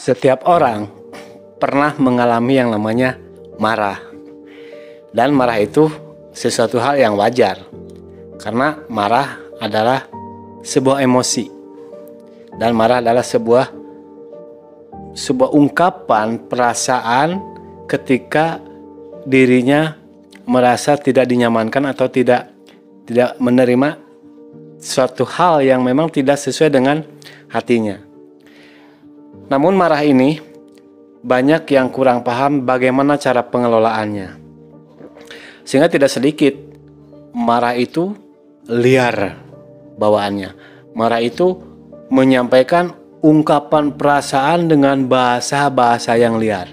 Setiap orang pernah mengalami yang namanya marah. Dan marah itu sesuatu hal yang wajar. Karena marah adalah sebuah emosi. Dan marah adalah sebuah ungkapan perasaan ketika dirinya merasa tidak dinyamankan atau tidak menerima suatu hal yang memang tidak sesuai dengan hatinya. Namun marah ini banyak yang kurang paham bagaimana cara pengelolaannya. Sehingga tidak sedikit marah itu liar bawaannya. Marah itu menyampaikan ungkapan perasaan dengan bahasa-bahasa yang liar.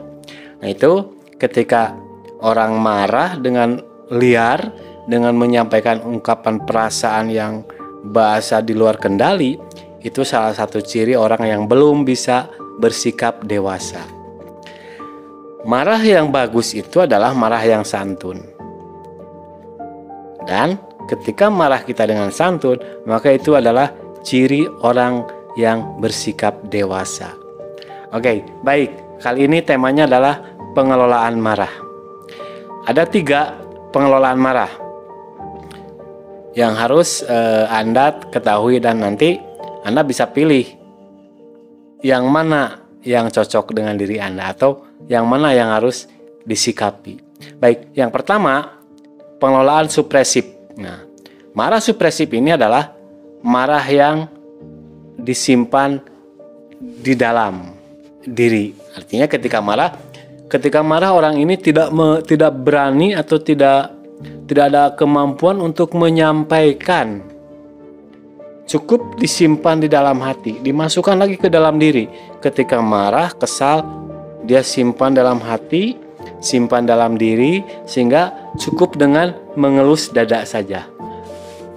Nah, itu ketika orang marah dengan liar, dengan menyampaikan ungkapan perasaan yang bahasa di luar kendali, itu salah satu ciri orang yang belum bisa bersikap dewasa. Marah yang bagus itu adalah marah yang santun. Dan ketika marah kita dengan santun, maka itu adalah ciri orang yang bersikap dewasa. Oke, baik. Kali ini temanya adalah pengelolaan marah. Ada 3 pengelolaan marah yang harus Anda ketahui, dan nanti Anda bisa pilih yang mana yang cocok dengan diri Anda atau yang mana yang harus disikapi. Baik, yang pertama, pengelolaan supresif. Nah, marah supresif ini adalah marah yang disimpan di dalam diri. Artinya ketika marah orang ini tidak berani atau tidak ada kemampuan untuk menyampaikan. Cukup disimpan di dalam hati, dimasukkan lagi ke dalam diri. Ketika marah, kesal, dia simpan dalam hati, simpan dalam diri, sehingga cukup dengan mengelus dada saja.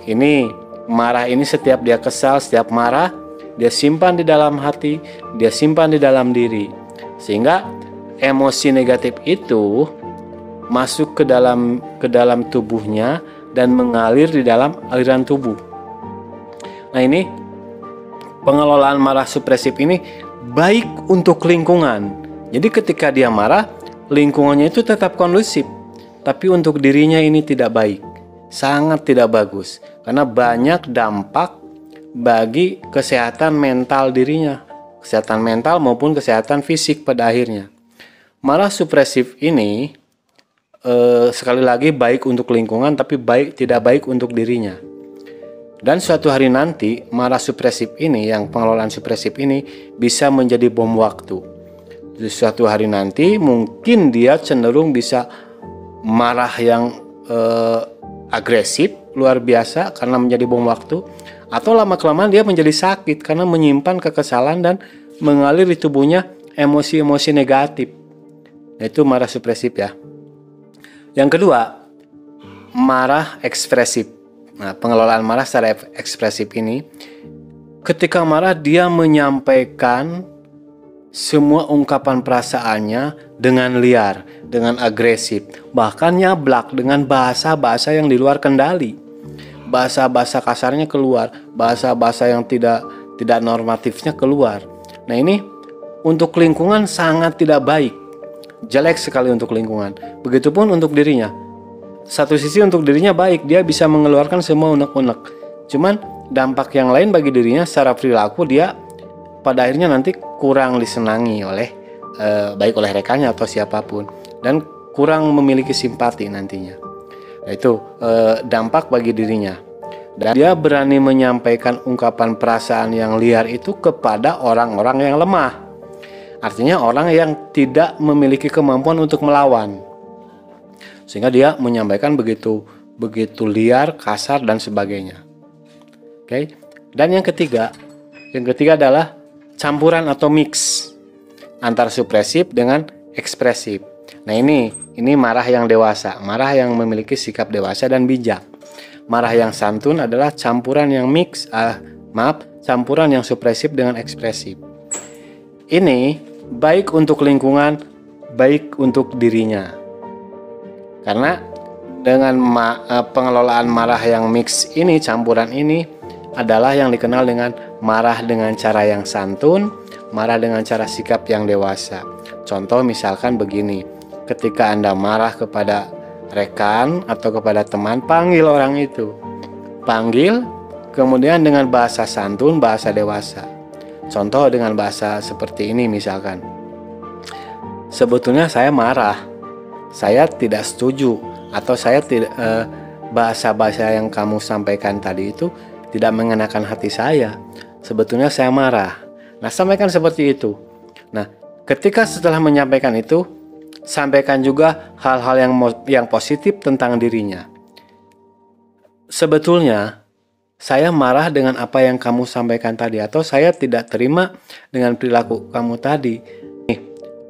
Ini marah ini, setiap dia kesal, setiap marah, dia simpan di dalam hati, dia simpan di dalam diri. Sehingga emosi negatif itu masuk ke dalam tubuhnya dan mengalir di dalam aliran tubuh. Nah, ini pengelolaan marah supresif ini baik untuk lingkungan. Jadi ketika dia marah, lingkungannya itu tetap kondusif. Tapi untuk dirinya ini tidak baik. Sangat tidak bagus. Karena banyak dampak bagi kesehatan mental dirinya. Kesehatan mental maupun kesehatan fisik pada akhirnya. Marah supresif ini sekali lagi baik untuk lingkungan, tapi tidak baik untuk dirinya. Dan suatu hari nanti marah supresif ini, yang pengelolaan supresif ini, bisa menjadi bom waktu. Di suatu hari nanti mungkin dia cenderung bisa marah yang agresif luar biasa karena menjadi bom waktu, atau lama-kelamaan dia menjadi sakit karena menyimpan kekesalan dan mengalir di tubuhnya emosi-emosi negatif. Itu marah supresif ya. Yang kedua, marah ekspresif. Nah, pengelolaan marah secara ekspresif ini, ketika marah dia menyampaikan semua ungkapan perasaannya dengan liar, dengan agresif, bahkan nyablak dengan bahasa-bahasa yang di luar kendali. Bahasa-bahasa kasarnya keluar, bahasa-bahasa yang tidak normatifnya keluar. Nah, ini untuk lingkungan sangat tidak baik. Jelek sekali untuk lingkungan. Begitupun untuk dirinya. Satu sisi untuk dirinya baik, dia bisa mengeluarkan semua unek-unek. Cuman dampak yang lain bagi dirinya secara perilaku, dia pada akhirnya nanti kurang disenangi baik oleh rekannya atau siapapun, dan kurang memiliki simpati nantinya. Nah, itu dampak bagi dirinya. Dan dia berani menyampaikan ungkapan perasaan yang liar itu kepada orang-orang yang lemah. Artinya orang yang tidak memiliki kemampuan untuk melawan. Sehingga dia menyampaikan begitu liar, kasar, dan sebagainya. Oke. Dan yang ketiga adalah campuran atau mix antara supresif dengan ekspresif. Nah, ini marah yang dewasa, marah yang memiliki sikap dewasa dan bijak. Marah yang santun adalah campuran yang campuran yang supresif dengan ekspresif. Ini baik untuk lingkungan, baik untuk dirinya. Karena dengan pengelolaan marah yang mix ini, campuran ini adalah yang dikenal dengan marah dengan cara yang santun, marah dengan cara sikap yang dewasa. Contoh misalkan begini, ketika Anda marah kepada rekan atau kepada teman, panggil orang itu. Panggil, kemudian dengan bahasa santun, bahasa dewasa. Contoh dengan bahasa seperti ini misalkan. Sebetulnya saya marah, saya tidak setuju, atau saya tidak bahasa-bahasa yang kamu sampaikan tadi itu tidak mengenakan hati saya. Sebetulnya saya marah. Nah, sampaikan seperti itu. Nah, ketika setelah menyampaikan itu, sampaikan juga hal-hal yang positif tentang dirinya. Sebetulnya saya marah dengan apa yang kamu sampaikan tadi, atau saya tidak terima dengan perilaku kamu tadi.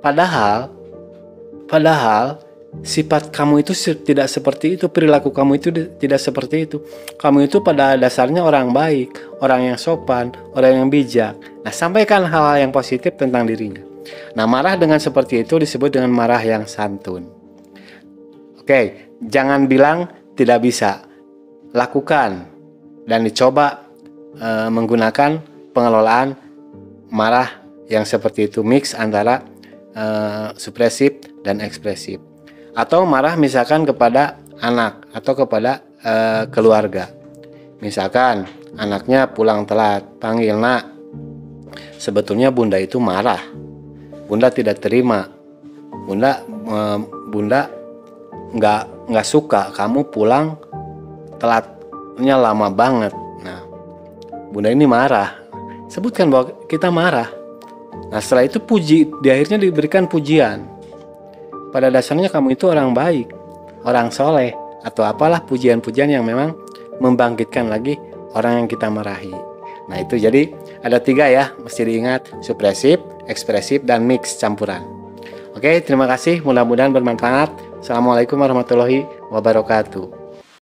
Padahal sifat kamu itu tidak seperti itu, perilaku kamu itu tidak seperti itu. Kamu itu pada dasarnya orang baik, orang yang sopan, orang yang bijak. Nah, sampaikan hal-hal yang positif tentang dirinya. Nah, marah dengan seperti itu disebut dengan marah yang santun. Oke, jangan bilang tidak bisa. Lakukan dan dicoba menggunakan pengelolaan marah yang seperti itu, mix antara supresif dan ekspresif. Atau marah misalkan kepada anak atau kepada keluarga. Misalkan anaknya pulang telat, panggil, "Nak, sebetulnya bunda itu marah. Bunda tidak terima. Bunda nggak suka kamu pulang telatnya lama banget." Nah, bunda ini marah. Sebutkan bahwa kita marah. Nah, setelah itu di akhirnya diberikan pujian. Pada dasarnya kamu itu orang baik, orang soleh, atau apalah pujian-pujian yang memang membangkitkan lagi orang yang kita marahi. Nah, itu jadi ada 3 ya, mesti diingat: supresif, ekspresif, dan mix campuran. Oke, terima kasih, mudah-mudahan bermanfaat. Assalamualaikum warahmatullahi wabarakatuh.